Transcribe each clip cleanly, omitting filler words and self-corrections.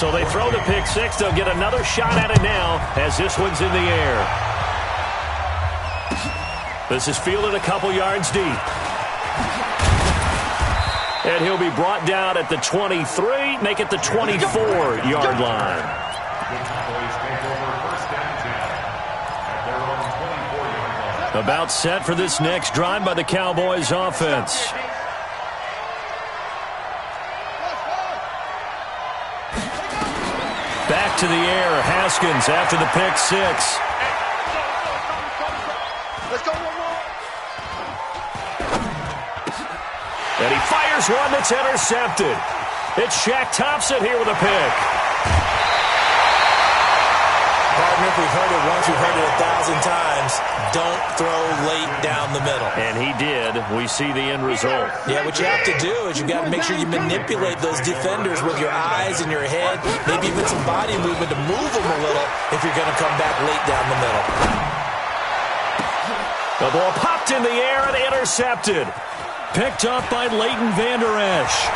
So they throw the pick six. They'll get another shot at it now as this one's in the air. This is fielded a couple yards deep. And he'll be brought down at the 23, make it the 24-yard line. About set for this next drive by the Cowboys offense. Back to the air, Haskins after the pick six. And he fires one that's intercepted. It's Shaq Thompson here with a pick. Partner, if we've heard it once, we've heard it 1,000 times. Don't throw late down the middle. And he did. We see the end result. Yeah, what you have to do is you've got to make sure you manipulate those defenders with your eyes and your head, maybe even some body movement to move them a little if you're going to come back late down the middle. The ball popped in the air and intercepted. Picked up by Leighton Vander Esch.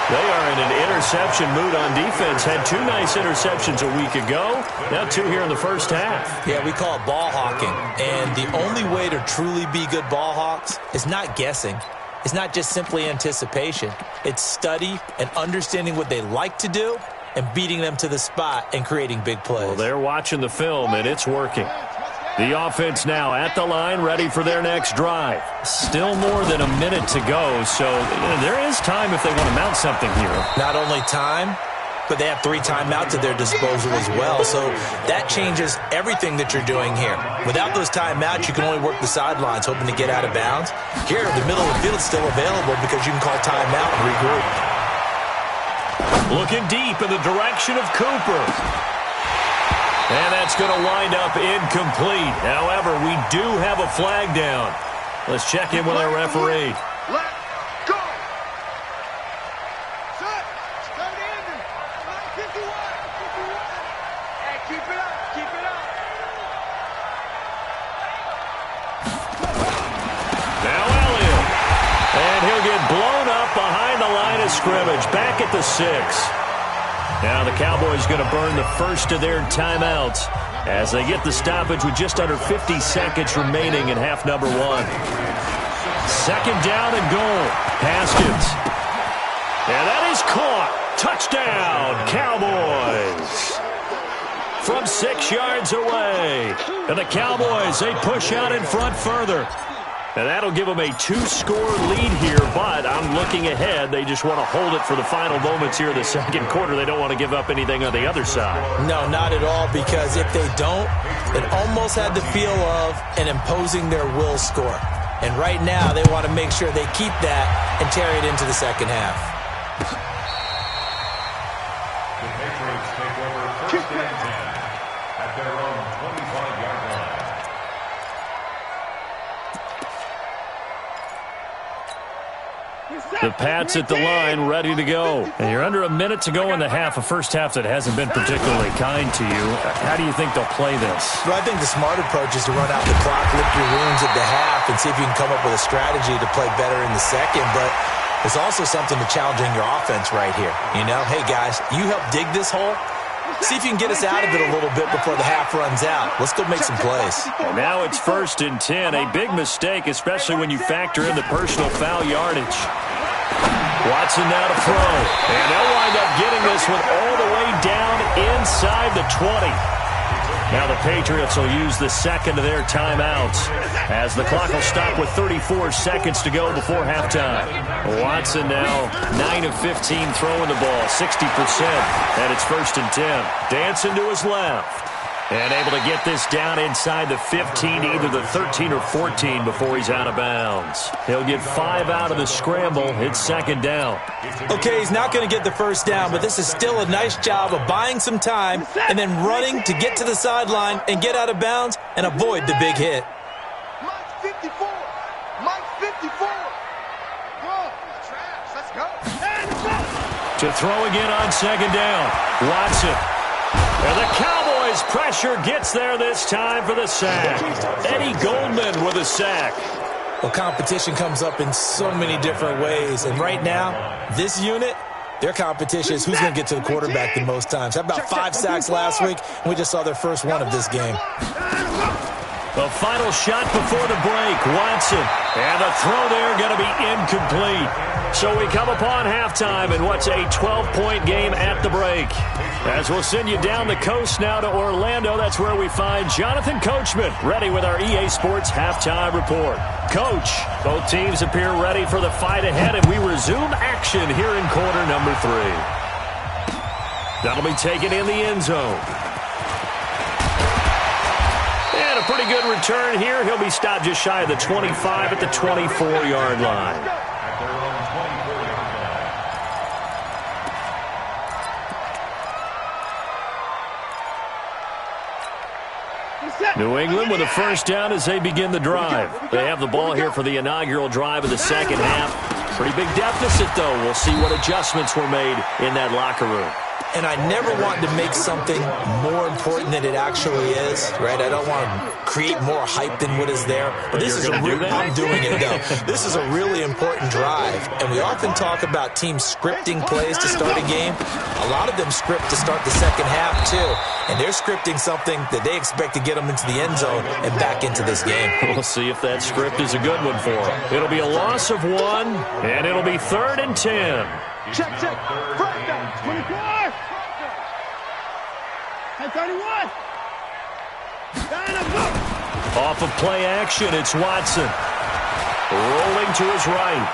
They are in an interception mood on defense. Had two nice interceptions a week ago. Now two here in the first half. Yeah, we call it ball hawking. And the only way to truly be good ball hawks is not guessing. It's not just simply anticipation. It's study and understanding what they like to do and beating them to the spot and creating big plays. Well, they're watching the film, and it's working. The offense now at the line, ready for their next drive. Still more than a minute to go, so there is time if they want to mount something here. Not only time, but they have 3 timeouts at their disposal as well, so that changes everything that you're doing here. Without those timeouts, you can only work the sidelines, hoping to get out of bounds. Here, the middle of the field is still available because you can call timeout and regroup. Looking deep in the direction of Cooper. And that's going to wind up incomplete. However, we do have a flag down. Let's check in with our referee. Let go. Set. Start ending. 51. Hey, keep it up. Keep it up. Now Elliott. And he'll get blown up behind the line of scrimmage. Back at the 6. Now the Cowboys going to burn the first of their timeouts as they get the stoppage with just under 50 seconds remaining in half number 1. Second down and goal. Haskins. And that is caught. Touchdown, Cowboys. From 6 yards away. And the Cowboys, they push out in front further. And that'll give them a 2-score lead here, but I'm looking ahead. They just want to hold it for the final moments here in the second quarter. They don't want to give up anything on the other side. No, not at all, because if they don't, it almost had the feel of an imposing their will score. And right now, they want to make sure they keep that and carry it into the second half. The Patriots take over first and 10 at their own 25-yard line. The Pats at the line, ready to go. And you're under a minute to go in the half, a first half that hasn't been particularly kind to you. How do you think they'll play this? Well, I think the smart approach is to run out the clock, lick your wounds at the half, and see if you can come up with a strategy to play better in the second. But there's also something to challenging your offense right here. You know, hey, guys, you help dig this hole. See if you can get us out of it a little bit before the half runs out. Let's go make some plays. And now it's first and 10. A big mistake, especially when you factor in the personal foul yardage. Watson now to throw. And they'll wind up getting this one all the way down inside the 20. Now the Patriots will use the second of their timeouts as the clock will stop with 34 seconds to go before halftime. Watson now 9 of 15 throwing the ball, 60%, and it's first and 10. Dancing to his left. And able to get this down inside the 15, either the 13 or 14 before he's out of bounds. He'll get 5 out of the scramble. It's second down. Okay, he's not going to get the first down, but this is still a nice job of buying some time and then running to get to the sideline and get out of bounds and avoid the big hit. Mike 54. Mike 54. Go. Trash. Let's go. To throw again on second down. Watson. And the Cowboys pressure gets there this time for the sack. Eddie Goldman with a sack. Well, competition comes up in so many different ways. And right now, this unit, Their competition is who's going to get to the quarterback the most times. How about 5 sacks last week? And we just saw their first one of this game. The final shot before the break, Watson. And the throw there going to be incomplete. So we come upon halftime in what's a 12-point game at the break. As we'll send you down the coast now to Orlando, that's where we find Jonathan Coachman ready with our EA Sports Halftime Report. Coach, both teams appear ready for the fight ahead, and we resume action here in quarter number 3. That'll be taken in the end zone. And a pretty good return here. He'll be stopped just shy of the 25 at the 24-yard line. New England with a first down as they begin the drive. They have the ball here for the inaugural drive of the second half. Pretty big deficit, though. We'll see what adjustments were made in that locker room. And I never want to make something more important than it actually is, right? I don't want to create more hype than what is there. But this is I'm doing it, though. This is a really important drive. And we often talk about teams scripting plays to start a game. A lot of them script to start the second half, too. And they're scripting something that they expect to get them into the end zone and back into this game. We'll see if that script is a good one for them. It'll be a loss of 1, and it'll be 3rd and 10. Check. First down. 24. And 31. Off of play action, it's Watson. Rolling to his right.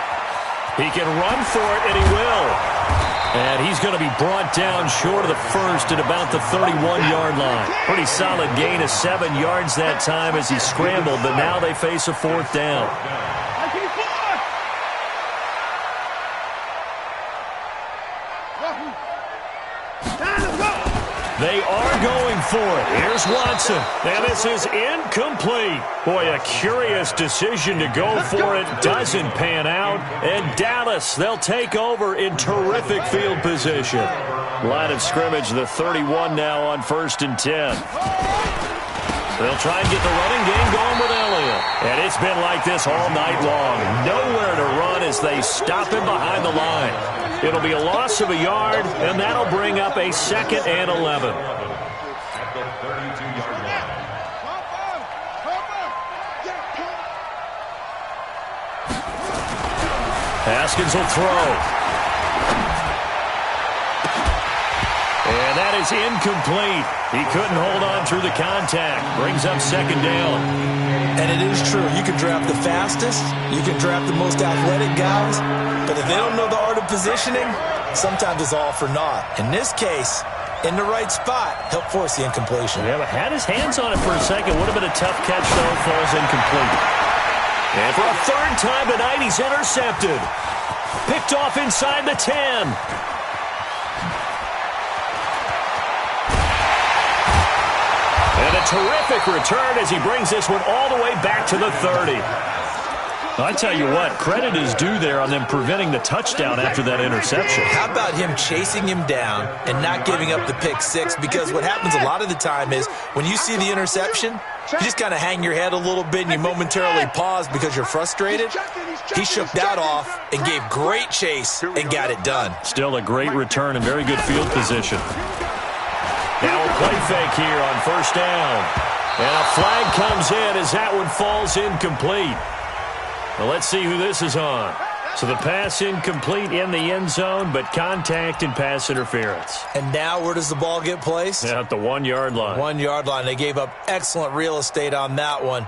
He can run for it, and he will. And he's going to be brought down short of the first at about the 31-yard line. Pretty solid gain of 7 yards that time as he scrambled, but now they face a 4th down. They are going for it. Here's Watson. And this is incomplete. Boy, a curious decision to go for it. Doesn't pan out. And Dallas, they'll take over in terrific field position. Line of scrimmage, the 31 now on 1st and 10. They'll try and get the running game going with Elliott. And it's been like this all night long. Nowhere to run as they stop him behind the line. It'll be a loss of a yard, and that'll bring up a 2nd and 11. At the 32-yard line. Haskins will throw. And that is incomplete. He couldn't hold on through the contact. Brings up 2nd down. And it is true. You can draft the fastest. You can draft the most athletic guys. But if they don't know the art of positioning, sometimes it's all for naught. In this case, in the right spot, helped force the incompletion. Yeah, but had his hands on it for a second. Would have been a tough catch, though. Falls incomplete. And for a 3rd time tonight, he's intercepted. Picked off inside the 10. And a terrific return as he brings this one all the way back to the 30. I tell you what, credit is due there on them preventing the touchdown after that interception. How about him chasing him down and not giving up the pick 6? Because what happens a lot of the time is when you see the interception, you just kind of hang your head a little bit and you momentarily pause because you're frustrated. He shook that off and gave great chase and got it done. Still a great return and very good field position. Now a play fake here on 1st down. And a flag comes in as that one falls incomplete. Well, let's see who this is on. So the pass incomplete in the end zone, but contact and pass interference. And now where does the ball get placed? At the 1-yard line. 1-yard line. They gave up excellent real estate on that one.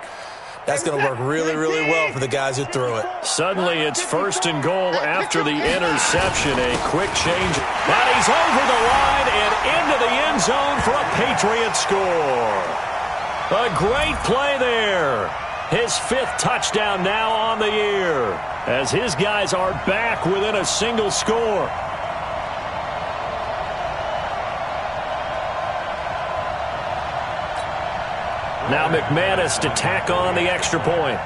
That's going to work really, really well for the guys who threw it. Suddenly it's 1st and goal after the interception. A quick change. And he's over the line and into the end zone for a Patriot score. A great play there. His 5th touchdown now on the year as his guys are back within a single score. Now McManus to tack on the extra point.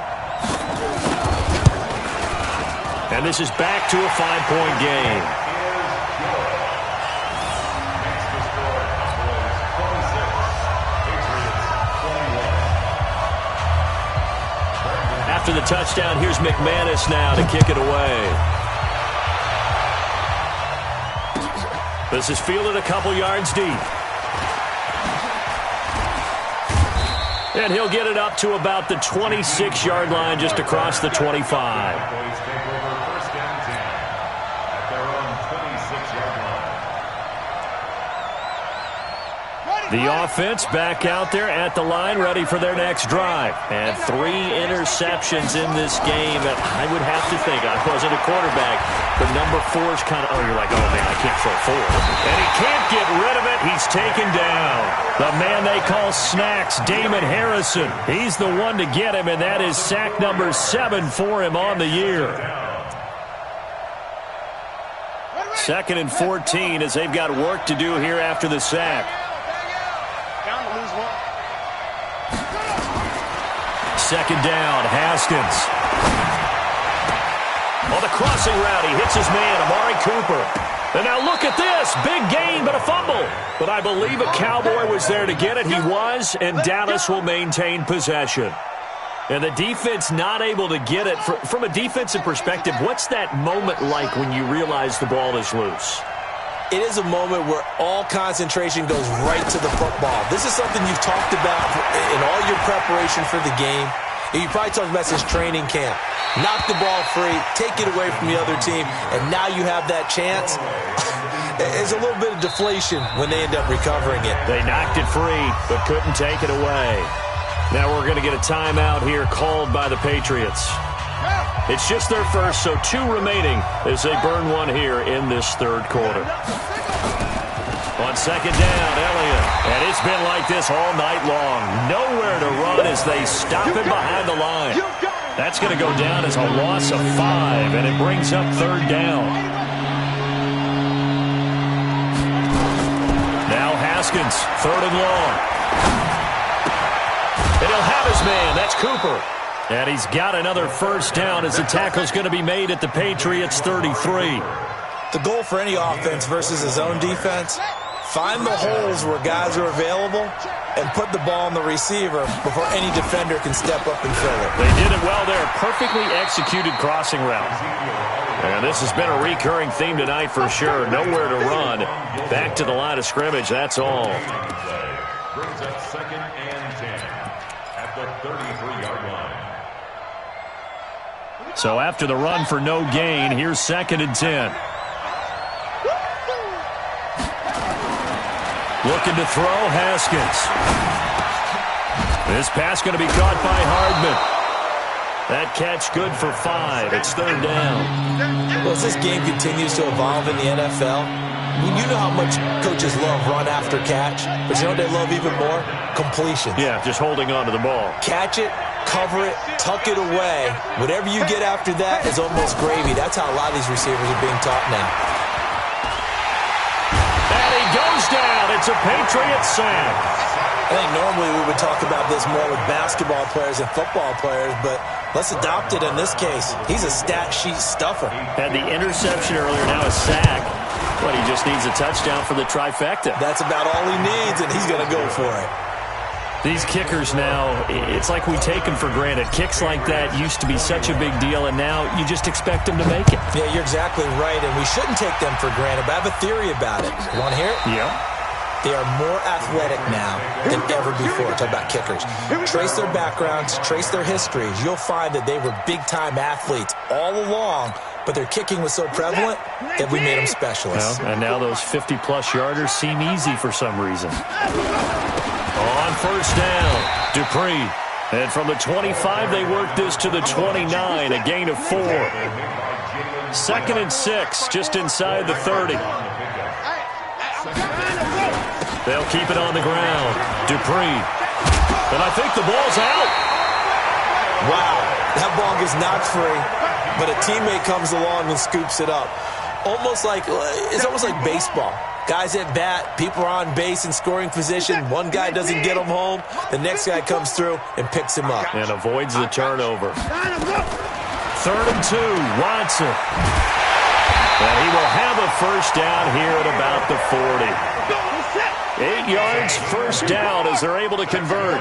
And this is back to a 5-point game. After the touchdown, here's McManus now to kick it away. This is fielded a couple yards deep. And he'll get it up to about the 26-yard line, just across the 25. The offense back out there at the line, ready for their next drive. And 3 interceptions in this game. I would have to think, I wasn't a quarterback, but number 4 is kind of, you're like, oh, man, I can't throw 4. And he can't get rid of it. He's taken down. The man they call Snacks, Damon Harrison. He's the one to get him, and that is sack number 7 for him on the year. 2nd and 14 as they've got work to do here after the sack. Second down, Haskins. On the crossing route, he hits his man, Amari Cooper. And now look at this. Big gain, but a fumble. But I believe a Cowboy was there to get it. He was, and Dallas will maintain possession. And the defense not able to get it. From a defensive perspective, what's that moment like when you realize the ball is loose? It is a moment where all concentration goes right to the football. This is something you've talked about in all your preparation for the game. And you probably talked about since training camp. Knock the ball free, take it away from the other team, and now you have that chance. There's a little bit of deflation when they end up recovering it. They knocked it free, but couldn't take it away. Now we're going to get a timeout here called by the Patriots. It's just their first, so 2 remaining as they burn one here in this third quarter. On second down, Elliott. And it's been like this all night long. Nowhere to run as they stop him behind the line. That's going to go down as a loss of 5, and it brings up third down. Now Haskins, 3rd and long. And he'll have his man. That's Cooper. And he's got another first down as the tackle's going to be made at the Patriots' 33. The goal for any offense versus his own defense, find the holes where guys are available and put the ball on the receiver before any defender can step up and fill it. They did it well there. Perfectly executed crossing route. And this has been a recurring theme tonight for sure. Nowhere to run. Back to the line of scrimmage, that's all. Brings up 2nd and 10 at the 33-yard line. So after the run for no gain, here's 2nd and 10. Looking to throw, Haskins. This pass going to be caught by Hardman. That catch good for 5. It's third down. Well, as this game continues to evolve in the NFL, you know how much coaches love run after catch, but you know what they love even more? Completions. Yeah, just holding on to the ball. Catch it, cover it, tuck it away. Whatever you get after that is almost gravy. That's how a lot of these receivers are being taught now. And he goes down. It's a Patriots sack. I think normally we would talk about this more with basketball players and football players, but let's adopt it in this case. He's a stat sheet stuffer. Had the interception earlier, now a sack. But he just needs a touchdown for the trifecta. That's about all he needs, and he's going to go for it. These kickers now, it's like we take them for granted. Kicks like that used to be such a big deal, and now you just expect them to make it. Yeah, you're exactly right, and we shouldn't take them for granted, but I have a theory about it. You want to hear it? Yeah. They are more athletic now than ever before. Talk about kickers. Trace their backgrounds, trace their histories. You'll find that they were big-time athletes all along, but their kicking was so prevalent that we made them specialists. Well, and now those 50-plus yarders seem easy for some reason. On first down, Dupree. And from the 25, they work this to the 29, a gain of 4. 2nd and 6, just inside the 30. They'll keep it on the ground. Dupree. And I think the ball's out. Wow, that ball gets knocked free, but a teammate comes along and scoops it up. It's almost like baseball. Guys at bat, people are on base in scoring position. One guy doesn't get him home. The next guy comes through and picks him up. And avoids the turnover. 3rd and 2, Watson. And he will have a first down here at about the 40. 8 yards, first down as they're able to convert.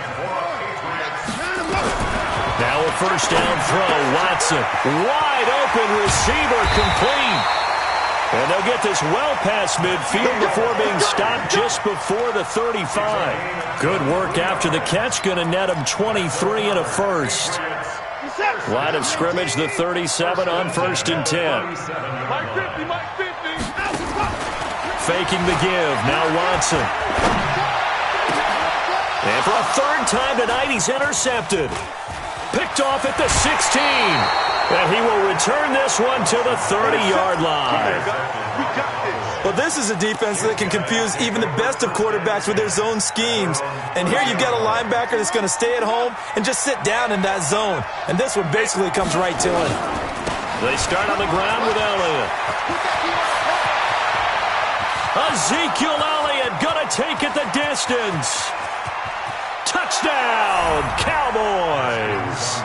Now a first down throw, Watson. Wide open receiver, complete. And they'll get this well past midfield before being stopped just before the 35. Good work after the catch. Going to net him 23 and a first. Line of scrimmage, the 37 on 1st and 10. Faking the give. Now Watson. And for a third time tonight, he's intercepted. Picked off at the 16. And he will return this one to the 30-yard line. Well, this is a defense that can confuse even the best of quarterbacks with their zone schemes. And here you've got a linebacker that's going to stay at home and just sit down in that zone. And this one basically comes right to him. They start on the ground with Elliott. Ezekiel Elliott going to take it the distance. Touchdown, Cowboys!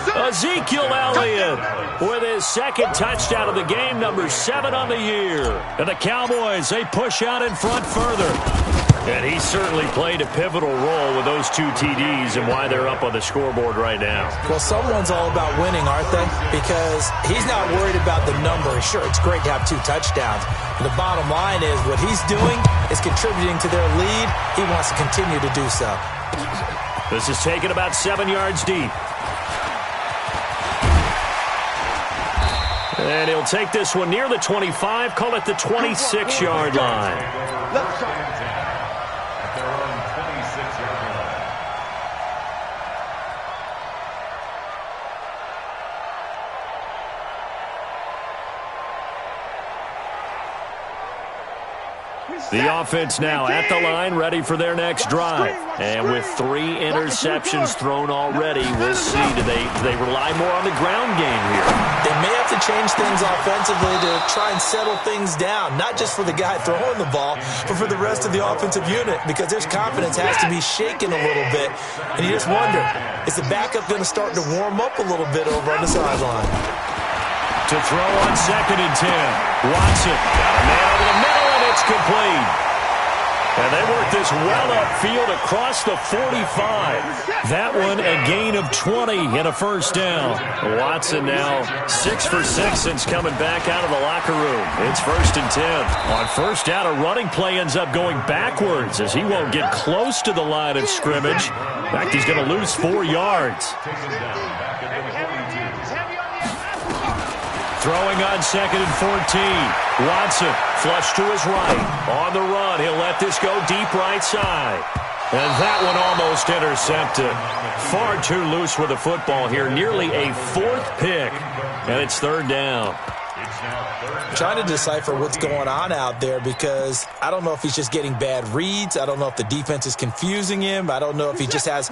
Ezekiel Elliott with his second touchdown of the game, number 7 on the year. And the Cowboys, they push out in front further. And he certainly played a pivotal role with those 2 TDs and why they're up on the scoreboard right now. Well, someone's all about winning, aren't they? Because he's not worried about the number. Sure, it's great to have 2 touchdowns. But the bottom line is what he's doing is contributing to their lead. He wants to continue to do so. This is taken about 7 yards deep. And he'll take this one near the 25, call it the 26-yard line. At their own 26-yard line. The offense now at the line, ready for their next drive. And with 3 interceptions thrown already, we'll see. Do they rely more on the ground game here? They may have to change things offensively to try and settle things down, not just for the guy throwing the ball, but for the rest of the offensive unit, because their confidence has to be shaken a little bit. And you just wonder, is the backup going to start to warm up a little bit over on the sideline? To throw on 2nd and 10. Watson got a man over the middle, and it's complete. And they work this well upfield across the 45. That one a gain of 20 and a first down. Watson now 6 for 6 since coming back out of the locker room. It's 1st and 10. On first down, a running play ends up going backwards as he won't get close to the line of scrimmage. In fact, he's going to lose 4 yards. Throwing on 2nd and 14. Watson flush to his right. On the run, he'll let this go deep right side. And that one almost intercepted. Far too loose with the football here. Nearly a 4th pick. And it's 3rd down. Trying to decipher what's going on out there because I don't know if he's just getting bad reads. I don't know if the defense is confusing him. I don't know if he just has,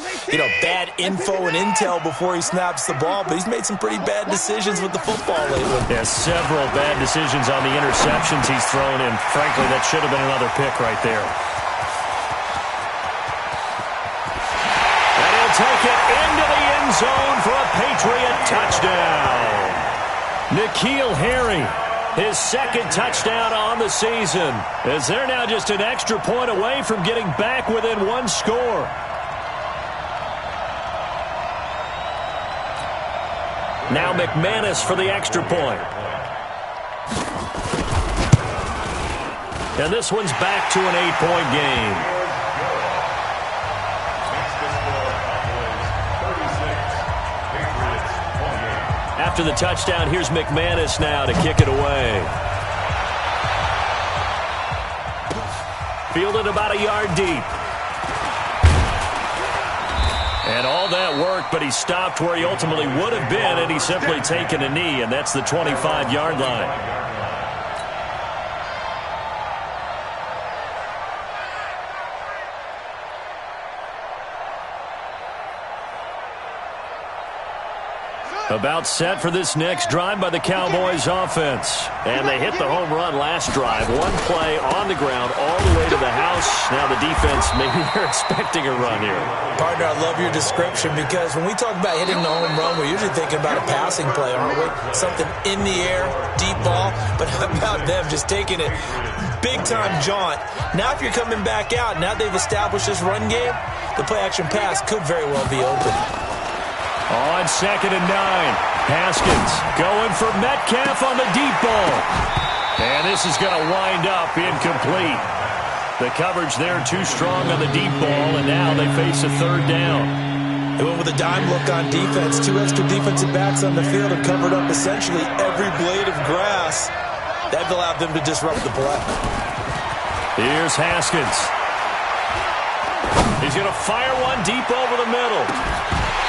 bad info and intel before he snaps the ball. But he's made some pretty bad decisions with the football lately. Yeah, several bad decisions on the interceptions he's thrown in. Frankly, that should have been another pick right there. And he'll take it into the end zone for a Patriot touchdown. N'Keal Harry, his 2nd touchdown on the season, as they're now just an extra point away from getting back within 1 score. Now McManus for the extra point. And this one's back to an 8-point game. After the touchdown, here's McManus now to kick it away. Fielded about a yard deep. And all that work, but he stopped where he ultimately would have been, and he's simply taken a knee, and that's the 25-yard line. About set for this next drive by the Cowboys offense. And they hit the home run last drive. 1 play on the ground all the way to the house. Now the defense, maybe they're expecting a run here. Partner, I love your description because when we talk about hitting the home run, we're usually thinking about a passing play, aren't we? Something in the air, deep ball. But how about them just taking it big-time jaunt? Now if you're coming back out, now they've established this run game, the play-action pass could very well be open. On 2nd and 9, Haskins going for Metcalf on the deep ball. And this this is going to wind up incomplete. The coverage there too strong on the deep ball, and now they face a third down. They went with a dime look on defense. 2 extra defensive backs on the field and covered up essentially every blade of grass. That allowed them to disrupt the play. Here's Haskins. He's going to fire one deep over the middle.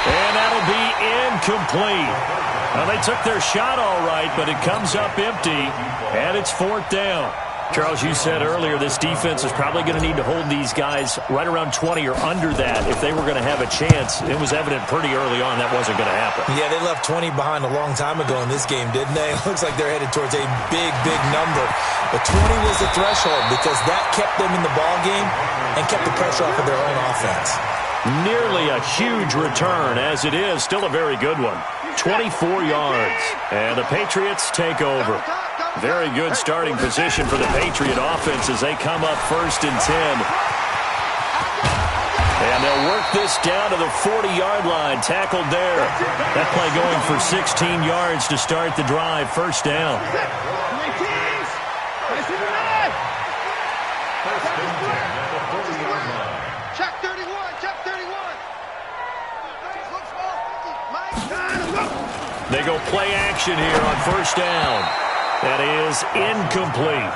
And that'll be incomplete. Well, they took their shot all right, but it comes up empty, and it's 4th down. Charles, you said earlier this defense is probably going to need to hold these guys right around 20 or under that if they were going to have a chance. It was evident pretty early on that wasn't going to happen. Yeah, they left 20 behind a long time ago in this game, didn't they? It looks like they're headed towards a big, big number. But 20 was the threshold because that kept them in the ball game and kept the pressure off of their own offense. Nearly a huge return, as it is still a very good one. 24 yards, and the Patriots take over. Very good starting position for the Patriot offense as they come up 1st and 10. And they'll work this down to the 40-yard line, tackled there. That play going for 16 yards to start the drive, 1st down. Check 31, check 31. They go play action here on 1st down. That is incomplete.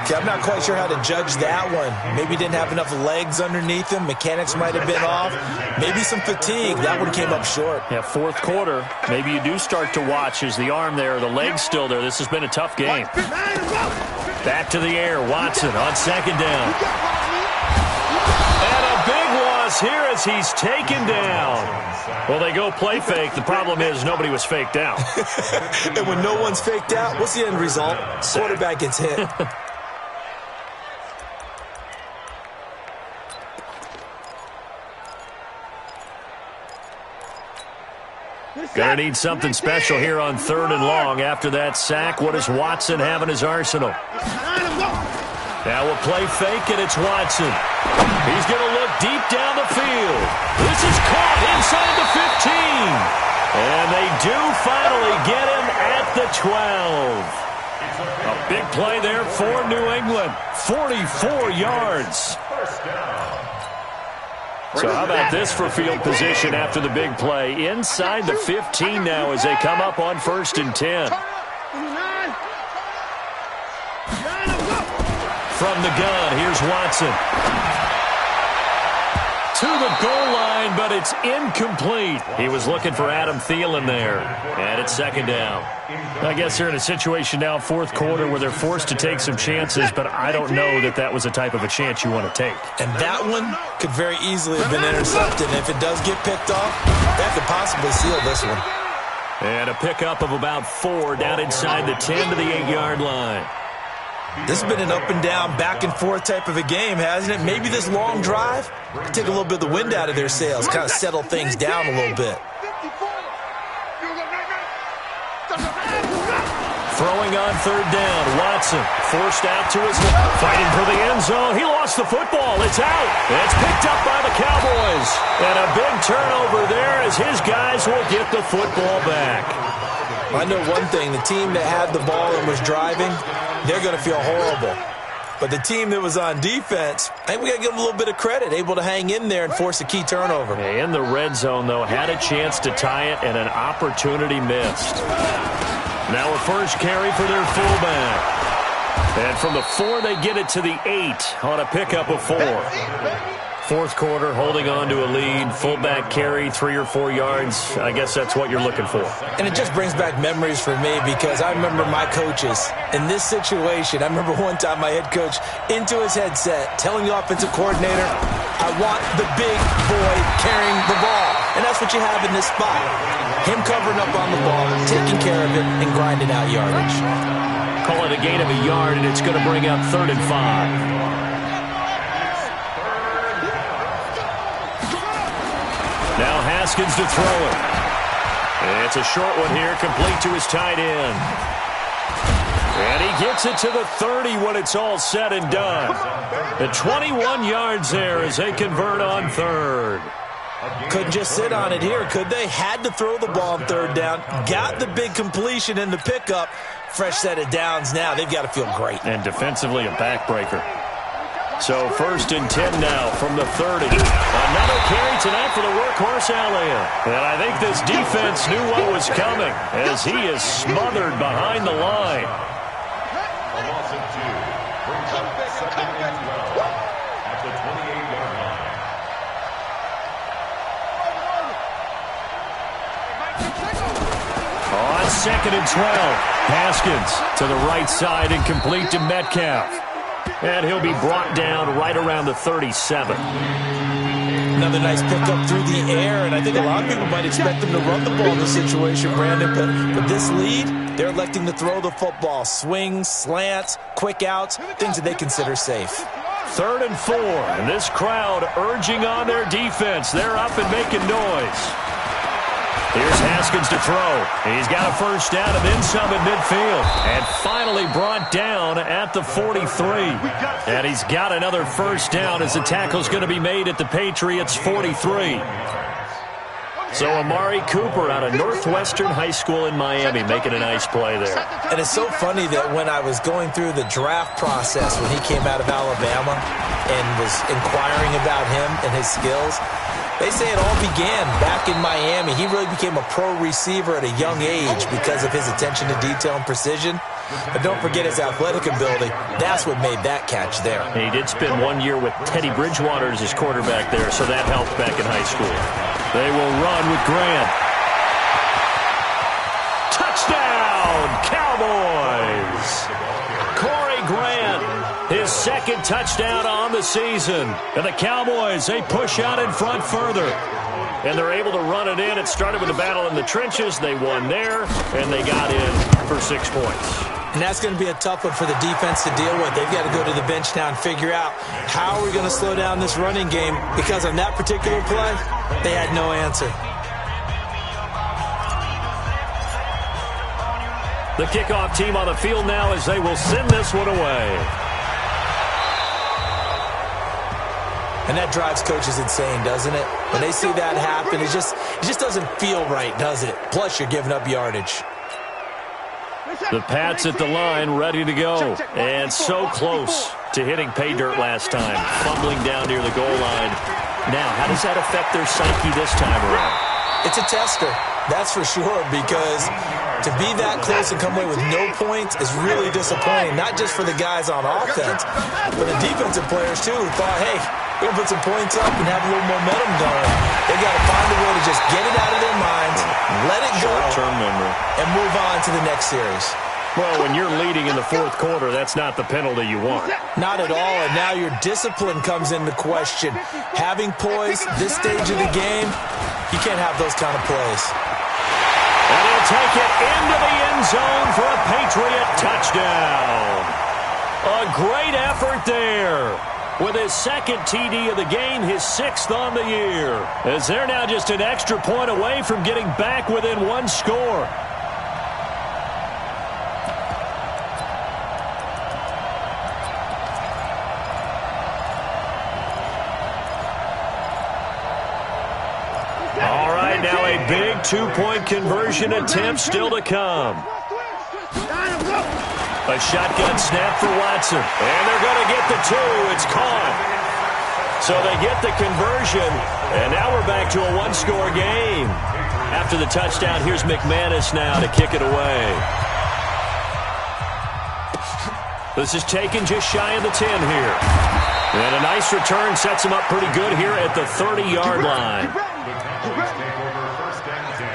Okay, I'm not quite sure how to judge that one. Maybe didn't have enough legs underneath him. Mechanics might have been off. Maybe some fatigue. That one came up short. Yeah, 4th quarter. Maybe you do start to watch as the arm there, the leg's still there. This has been a tough game. Back to the air. Watson on 2nd down. And a big loss here as he's taken down. Well, they go play fake. The problem is nobody was faked out. And when no one's faked out, what's the end result? Quarterback gets hit. Gonna need something special here on 3rd and long. After that sack, what does Watson have in his arsenal? Now we'll play fake, and it's Watson. He's going to look deep down the field. This is caught inside the 15. And they do finally get him at the 12. A big play there for New England. 44 yards. So how about this for field position after the big play? Inside the 15 now as they come up on 1st and 10. From the gun, here's Watson. To the goal line, but it's incomplete. He was looking for Adam Thielen there. And it's 2nd down. I guess they're in a situation now, 4th quarter, where they're forced to take some chances, but I don't know that that was the type of a chance you want to take. And that one could very easily have been intercepted. And if it does get picked off, that could possibly seal this one. And a pickup of about 4 down inside the 10 to the 8-yard line. This has been an up-and-down, back-and-forth type of a game, hasn't it? Maybe this long drive could take a little bit of the wind out of their sails, kind of settle things down a little bit. Throwing on 3rd down, Watson forced out to his left, fighting for the end zone. He lost the football. It's out. It's picked up by the Cowboys. And a big turnover there as his guys will get the football back. I know one thing. The team that had the ball and was driving, they're going to feel horrible. But the team that was on defense, I think we got to give them a little bit of credit, able to hang in there and force a key turnover. In the red zone, though, had a chance to tie it and an opportunity missed. Now a first carry for their fullback. And from the 4, they get it to the 8 on a pickup of 4. 4th quarter, holding on to a lead. Fullback carry, 3 or 4 yards. I guess that's what you're looking for. And it just brings back memories for me because I remember my coaches in this situation. I remember one time my head coach into his headset telling the offensive coordinator, I want the big boy carrying the ball. And that's what you have in this spot. Him covering up on the ball, taking care of it, and grinding out yardage. Call it a gain of a yard, and it's going to bring up 3rd and 5. Now Haskins to throw it. It's a short one here, complete to his tight end. And he gets it to the 30 when it's all said and done. The 21 yards there as they convert on 3rd. Couldn't just sit on it here, could they? Had to throw the ball on 3rd down. Got the big completion in the pickup. fresh set of downs now. They've got to feel great. And defensively, a backbreaker. So 1st and 10 now from the 30. Another carry tonight for the workhorse Elliott. And I think this defense knew what was coming as he is smothered behind the line. A loss of 2 brings up 2nd and 12 at the 28-yard line. On 2nd and 12, Haskins to the right side and complete to Metcalf. And he'll be brought down right around the 37. Another nice pickup through the air, and I think a lot of people might expect them to run the ball in this situation, Brandon, but with this lead, they're electing to throw the football. Swings, slants, quick outs, things that they consider safe. 3rd and 4, and this crowd urging on their defense. They're up and making noise. Here's Haskins to throw. He's got a first down and then some at midfield. And finally brought down at the 43. And he's got another first down as the tackle's going to be made at the Patriots' 43. So Amari Cooper out of Northwestern High School in Miami making a nice play there. And it's so funny that when I was going through the draft process when he came out of Alabama and was inquiring about him and his skills, they say it all began back in Miami. He really became a pro receiver at a young age because of his attention to detail and precision. But don't forget his athletic ability. That's what made that catch there. He did spend 1 year with Teddy Bridgewater as his quarterback there, so that helped back in high school. They will run with Grant. Touchdown, Cowboys! Corey Grant, his 2nd touchdown on the season. And the Cowboys, they push out in front further. And they're able to run it in. It started with a battle in the trenches. They won there, and they got in for 6 points. And that's going to be a tough one for the defense to deal with. They've got to go to the bench now and figure out how are we going to slow down this running game, because on that particular play, they had no answer. The kickoff team on the field now as they will send this one away. And that drives coaches insane, doesn't it? When they see that happen, it just doesn't feel right, does it? Plus, you're giving up yardage. The Pats at the line, ready to go. And so close to hitting pay dirt last time. Fumbling down near the goal line. Now, how does that affect their psyche this time around? It's a tester, that's for sure, because to be that close and come away with no points is really disappointing, not just for the guys on offense, but the defensive players, too, who thought, hey, we're going to put some points up and have a little momentum going. They've got to find a way to just get it out of their minds, let it go, short-term memory, and move on to the next series. Well, when you're leading in the 4th quarter, that's not the penalty you want. Not at all, and now your discipline comes into question. Having poise this stage of the game, you can't have those kind of plays. And he'll take it into the end zone for a Patriot touchdown. A great effort there. With his 2nd TD of the game, his 6th on the year. As they're now just an extra point away from getting back within 1 score. All right, now a big 2-point conversion attempt still to come. A shotgun snap for Watson. And they're going to get the 2. It's caught. So they get the conversion. And now we're back to a 1-score game. After the touchdown, here's McManus now to kick it away. This is taken just shy of the 10 here. And a nice return sets him up pretty good here at the 30-yard line. The Cowboys take over 1st and 10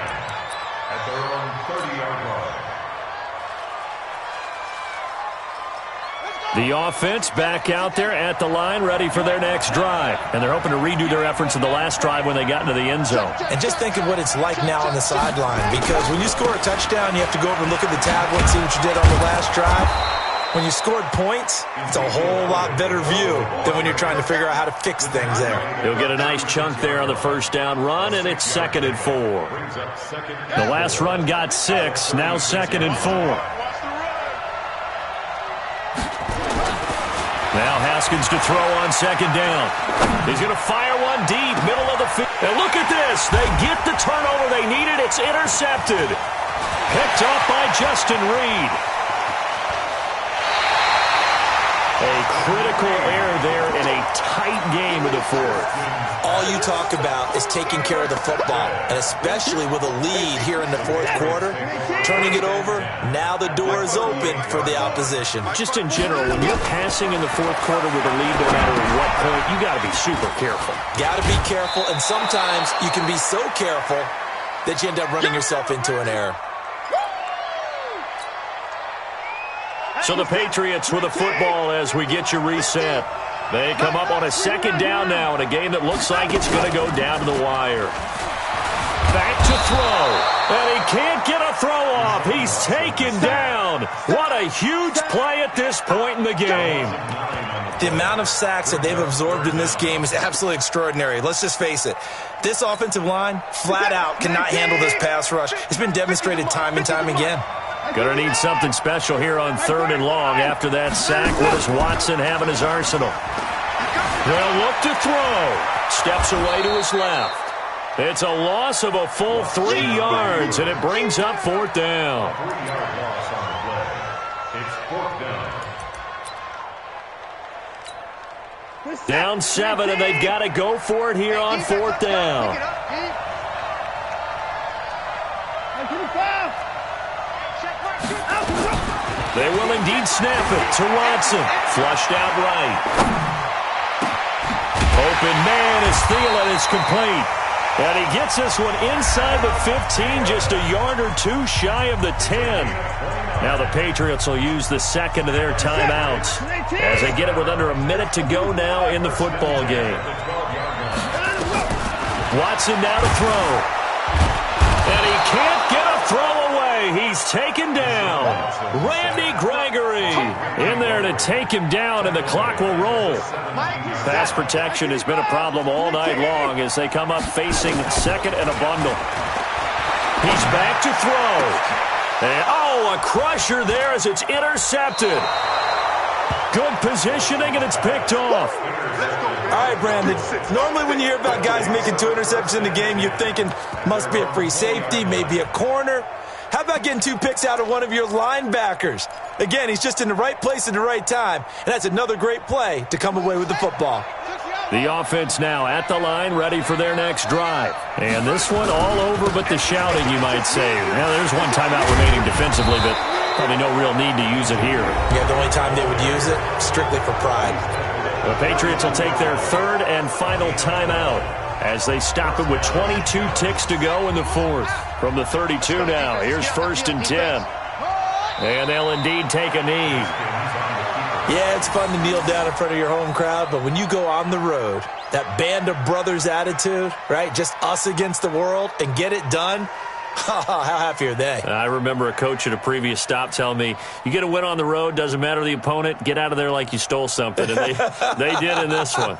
at their own 30-yard line. The offense back out there at the line, ready for their next drive. And they're hoping to redo their efforts in the last drive when they got into the end zone. And just think of what it's like now on the sideline, because when you score a touchdown, you have to go over and look at the tablet and see what you did on the last drive. When you scored points, it's a whole lot better view than when you're trying to figure out how to fix things there. He'll get a nice chunk there on the first down run, and it's 2nd and 4. The last run got 6, now 2nd and 4. Now Haskins to throw on 2nd down. He's going to fire one deep, middle of the field. And look at this. They get the turnover they needed. It's intercepted. Picked off by Justin Reed. A critical error there in a tight game of the fourth. All you talk about is taking care of the football, and especially with a lead here in the fourth quarter, turning it over, now the door is open for the opposition. Just in general, when you're passing in the fourth quarter with a lead, no matter at what point, you got to be super careful. Got to be careful, and sometimes you can be so careful that you end up running yourself into an error. So the Patriots with the football as we get you reset. They come up on a second down now in a game that looks like it's going to go down to the wire. Back to throw. And he can't get a throw off. He's taken down. What a huge play at this point in the game. The amount of sacks that they've absorbed in this game is absolutely extraordinary. Let's just face it. This offensive line, flat out, cannot handle this pass rush. It's been demonstrated time and time again. Gonna need something special here on 3rd and long after that sack. What does Watson have in his arsenal? They'll look to throw. Steps away to his left. It's a loss of a full 3 yards, and it brings up 4th down. 3-yard loss on the play. It's 4th down. Down 7, and they've got to go for it here on 4th down. They will indeed snap it to Watson. Flushed out right. Open man is Thielen. It's complete. And he gets this one inside the 15, just a yard or two shy of the 10. Now the Patriots will use the second of their timeouts as they get it with under a minute to go now in the football game. Watson now to throw. And he can't get a throw away. He's taken down. Randy Gregory in there to take him down, and the clock will roll. Pass protection has been a problem all night long as they come up facing second and a bundle. He's back to throw. And, a crusher there as it's intercepted. Good positioning, and it's picked off. All right, Brandon. Normally when you hear about guys making 2 interceptions in the game, you're thinking must be a free safety, maybe a corner. How about getting 2 picks out of one of your linebackers? Again, he's just in the right place at the right time, and that's another great play to come away with the football. The offense now at the line, ready for their next drive. And this one all over but the shouting, you might say. Now, there's one timeout remaining defensively, but probably no real need to use it here. Yeah, the only time they would use it, strictly for pride. The Patriots will take their 3rd and final timeout as they stop it with 22 ticks to go in the 4th. From the 32 now, here's 1st and 10. And they'll indeed take a knee. Yeah, it's fun to kneel down in front of your home crowd, but when you go on the road, that band of brothers attitude, right, just us against the world, and get it done, how happy are they? I remember a coach at a previous stop telling me, you get a win on the road, doesn't matter the opponent, get out of there like you stole something. And they did in this one.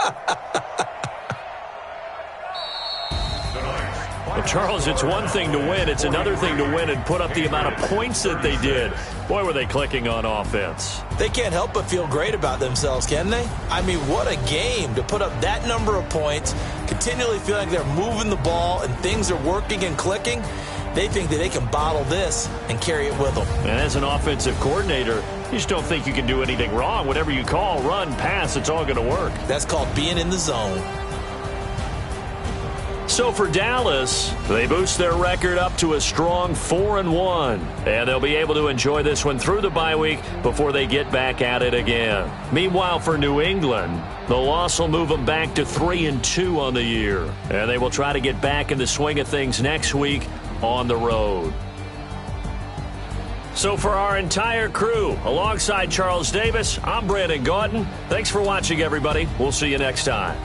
Well, Charles, it's one thing to win. It's another thing to win and put up the amount of points that they did. Boy, were they clicking on offense. They can't help but feel great about themselves, can they? I mean, what a game to put up that number of points, continually feel like they're moving the ball and things are working and clicking. They think that they can bottle this and carry it with them. And as an offensive coordinator, you just don't think you can do anything wrong. Whatever you call, run, pass, it's all going to work. That's called being in the zone. So for Dallas, they boost their record up to a strong 4-1. And they'll be able to enjoy this one through the bye week before they get back at it again. Meanwhile, for New England, the loss will move them back to 3-2 on the year. And they will try to get back in the swing of things next week on the road. So for our entire crew, alongside Charles Davis, I'm Brandon Gaudin. Thanks for watching, everybody. We'll see you next time.